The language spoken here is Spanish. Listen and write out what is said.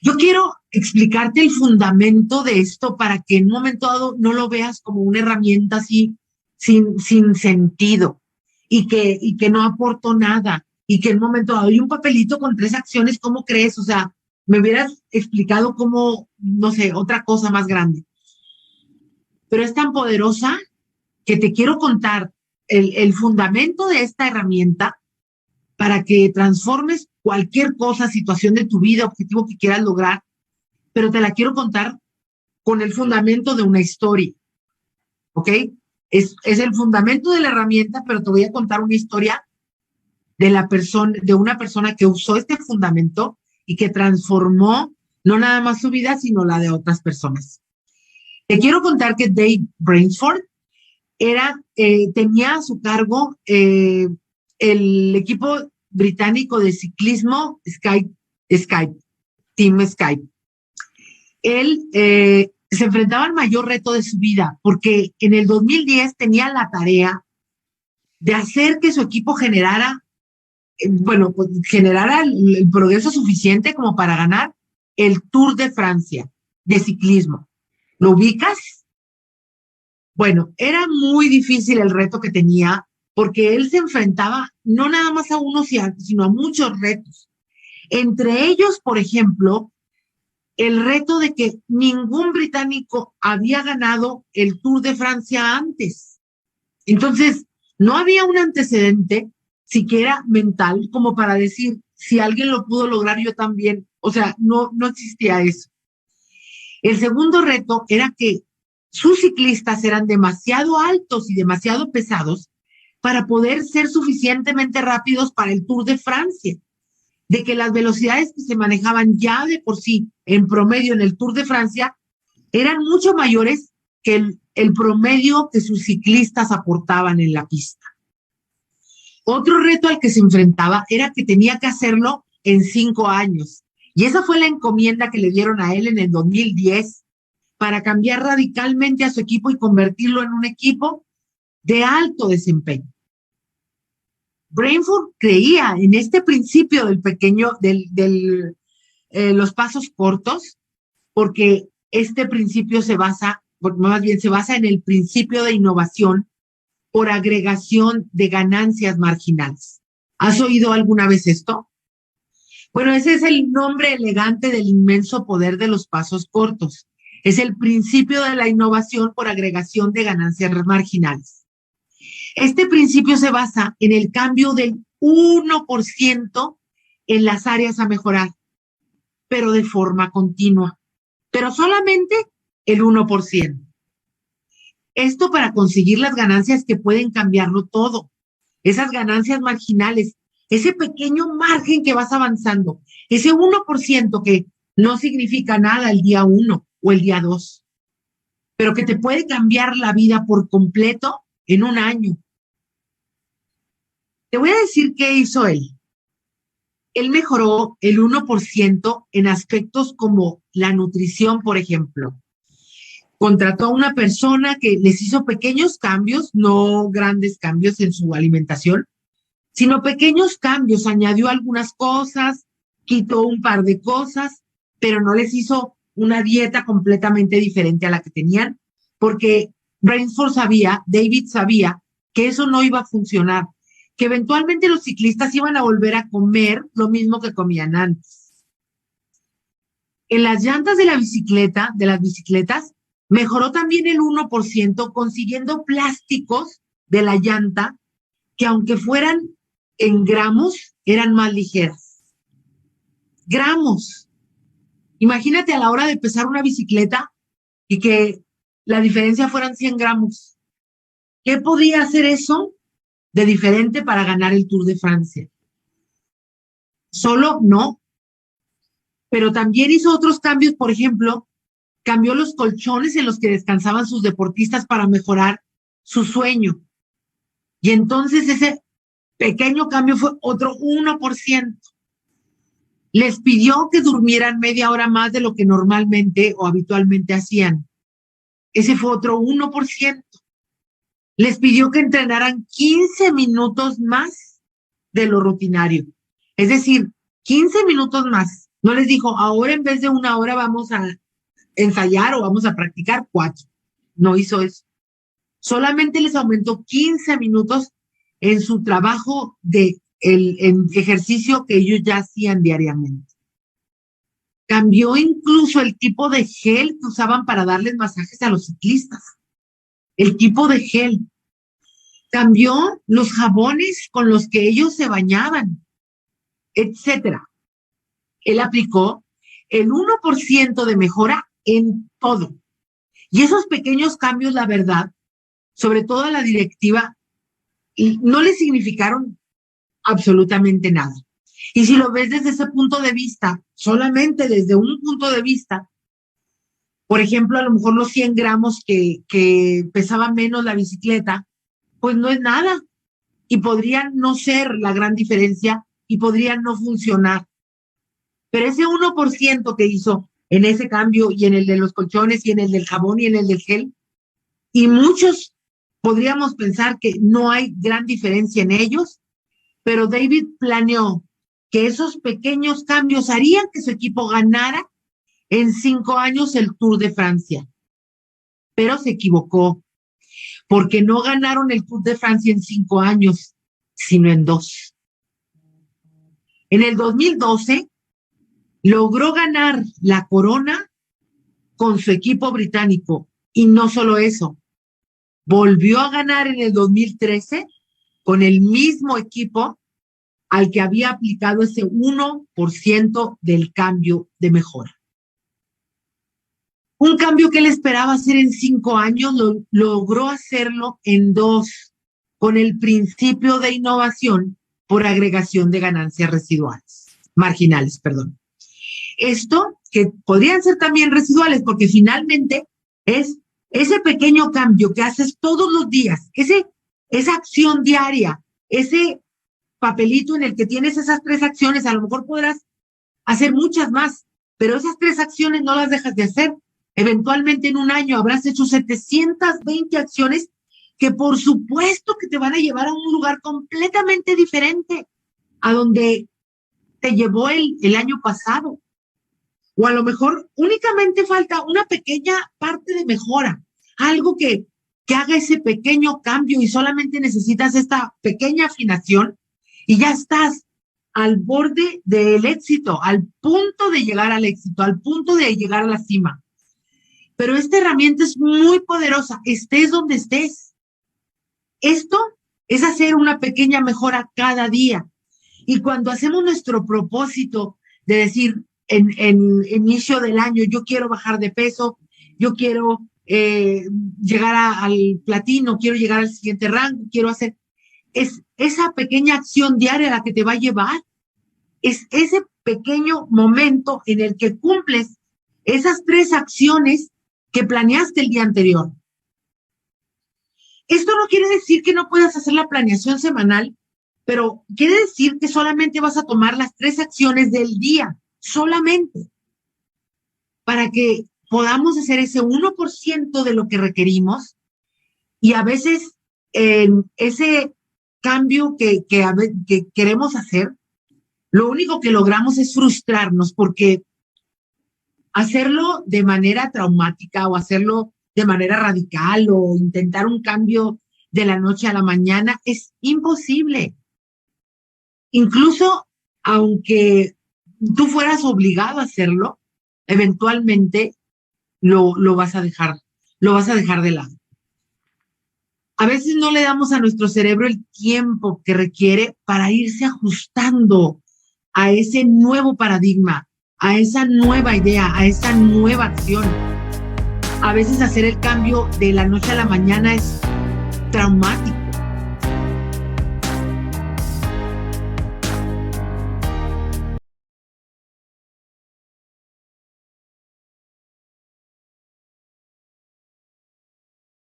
Yo quiero explicarte el fundamento de esto para que en un momento dado no lo veas como una herramienta así sin sentido y que no aportó nada y que en un momento dado hay un papelito con 3 acciones, ¿cómo crees? O sea, me hubieras explicado como, no sé, otra cosa más grande. Pero es tan poderosa que te quiero contar el fundamento de esta herramienta para que transformes cualquier cosa, situación de tu vida, objetivo que quieras lograr, pero te la quiero contar con el fundamento de una historia, ¿ok? Es el fundamento de la herramienta, pero te voy a contar una historia de la persona, de una persona que usó este fundamento y que transformó no nada más su vida, sino la de otras personas. Te quiero contar que Dave Brailsford tenía a su cargo el equipo británico de ciclismo Team Skype. Él se enfrentaba al mayor reto de su vida porque en el 2010 tenía la tarea de hacer que su equipo generara el progreso suficiente como para ganar el Tour de Francia de ciclismo. ¿Lo ubicas? Bueno, era muy difícil el reto que tenía porque él se enfrentaba no nada más a uno, sino a muchos retos. Entre ellos, por ejemplo, el reto de que ningún británico había ganado el Tour de Francia antes. Entonces, no había un antecedente siquiera mental como para decir, si alguien lo pudo lograr, yo también. O sea, no existía eso. El segundo reto era que sus ciclistas eran demasiado altos y demasiado pesados para poder ser suficientemente rápidos para el Tour de Francia, de que las velocidades que se manejaban ya de por sí en promedio en el Tour de Francia eran mucho mayores que el promedio que sus ciclistas aportaban en la pista. Otro reto al que se enfrentaba era que tenía que hacerlo en 5 años. Y esa fue la encomienda que le dieron a él en el 2010 para cambiar radicalmente a su equipo y convertirlo en un equipo de alto desempeño. Brailsford creía en este principio los pasos cortos, porque este principio más bien se basa en el principio de innovación por agregación de ganancias marginales. ¿Has oído alguna vez esto? Bueno, ese es el nombre elegante del inmenso poder de los pasos cortos. Es el principio de la innovación por agregación de ganancias marginales. Este principio se basa en el cambio del 1% en las áreas a mejorar, pero de forma continua, pero solamente el 1%. Esto para conseguir las ganancias que pueden cambiarlo todo, esas ganancias marginales, ese pequeño margen que vas avanzando, ese 1% que no significa nada el día 1 o el día 2, pero que te puede cambiar la vida por completo en un año. Te voy a decir qué hizo él. Él mejoró el 1% en aspectos como la nutrición, por ejemplo. Contrató a una persona que les hizo pequeños cambios, no grandes cambios en su alimentación, sino pequeños cambios. Añadió algunas cosas, quitó un par de cosas, pero no les hizo una dieta completamente diferente a la que tenían, porque David sabía que eso no iba a funcionar, que eventualmente los ciclistas iban a volver a comer lo mismo que comían antes. En las llantas de las bicicletas, mejoró también el 1%, consiguiendo plásticos de la llanta que aunque fueran en gramos, eran más ligeras. Gramos. Imagínate a la hora de pesar una bicicleta y que la diferencia fueran 100 gramos. ¿Qué podía hacer eso de diferente para ganar el Tour de Francia? Solo no. Pero también hizo otros cambios, por ejemplo, cambió los colchones en los que descansaban sus deportistas para mejorar su sueño. Y entonces ese pequeño cambio fue otro 1%. Les pidió que durmieran media hora más de lo que normalmente o habitualmente hacían. Ese fue otro 1%. Les pidió que entrenaran 15 minutos más de lo rutinario. Es decir, 15 minutos más No les dijo, ahora en vez de 1 hora vamos a ensayar o vamos a practicar 4. No hizo eso. Solamente les aumentó 15 minutos en su trabajo en ejercicio que ellos ya hacían diariamente. Cambió incluso el tipo de gel que usaban para darles masajes a los ciclistas. El tipo de gel. Cambió los jabones con los que ellos se bañaban, etcétera. Él aplicó el 1% de mejora en todo. Y esos pequeños cambios, la verdad, sobre todo a la directiva, no le significaron absolutamente nada. Y si lo ves desde ese punto de vista, solamente desde un punto de vista, por ejemplo, a lo mejor los 100 gramos que pesaba menos la bicicleta, pues no es nada. Y podrían no ser la gran diferencia y podrían no funcionar. Pero ese 1% que hizo en ese cambio y en el de los colchones y en el del jabón y en el del gel, y muchos podríamos pensar que no hay gran diferencia en ellos, pero David planeó que esos pequeños cambios harían que su equipo ganara en 5 años el Tour de Francia. Pero se equivocó, porque no ganaron el Tour de Francia en 5 años, sino en 2. En el 2012 logró ganar la corona con su equipo británico, y no solo eso, volvió a ganar en el 2013 con el mismo equipo al que había aplicado ese 1% del cambio de mejora. Un cambio que él esperaba hacer en 5 años, logró hacerlo en 2, con el principio de innovación por agregación de ganancias marginales. Esto, que podrían ser también residuales, porque finalmente es ese pequeño cambio que haces todos los días, esa acción diaria, ese papelito en el que tienes esas 3 acciones, a lo mejor podrás hacer muchas más, pero esas 3 acciones no las dejas de hacer. Eventualmente en un año habrás hecho 720 acciones que por supuesto que te van a llevar a un lugar completamente diferente a donde te llevó el año pasado. O a lo mejor únicamente falta una pequeña parte de mejora, algo que haga ese pequeño cambio y solamente necesitas esta pequeña afinación y ya estás al borde del éxito, al punto de llegar al éxito, al punto de llegar a la cima. Pero esta herramienta es muy poderosa, estés donde estés. Esto es hacer una pequeña mejora cada día. Y cuando hacemos nuestro propósito de decir en inicio del año, yo quiero bajar de peso, yo quiero llegar al platino, quiero llegar al siguiente rango, quiero hacer, es esa pequeña acción diaria la que te va a llevar, es ese pequeño momento en el que cumples esas 3 acciones que planeaste el día anterior. Esto no quiere decir que no puedas hacer la planeación semanal, pero quiere decir que solamente vas a tomar las 3 acciones del día, solamente, para que podamos hacer ese 1% de lo que requerimos, y a veces ese cambio que queremos hacer, lo único que logramos es frustrarnos, porque hacerlo de manera traumática o hacerlo de manera radical o intentar un cambio de la noche a la mañana es imposible. Incluso aunque tú fueras obligado a hacerlo, eventualmente lo vas a dejar de lado. A veces no le damos a nuestro cerebro el tiempo que requiere para irse ajustando a ese nuevo paradigma, a esa nueva idea, a esa nueva acción. A veces hacer el cambio de la noche a la mañana es traumático.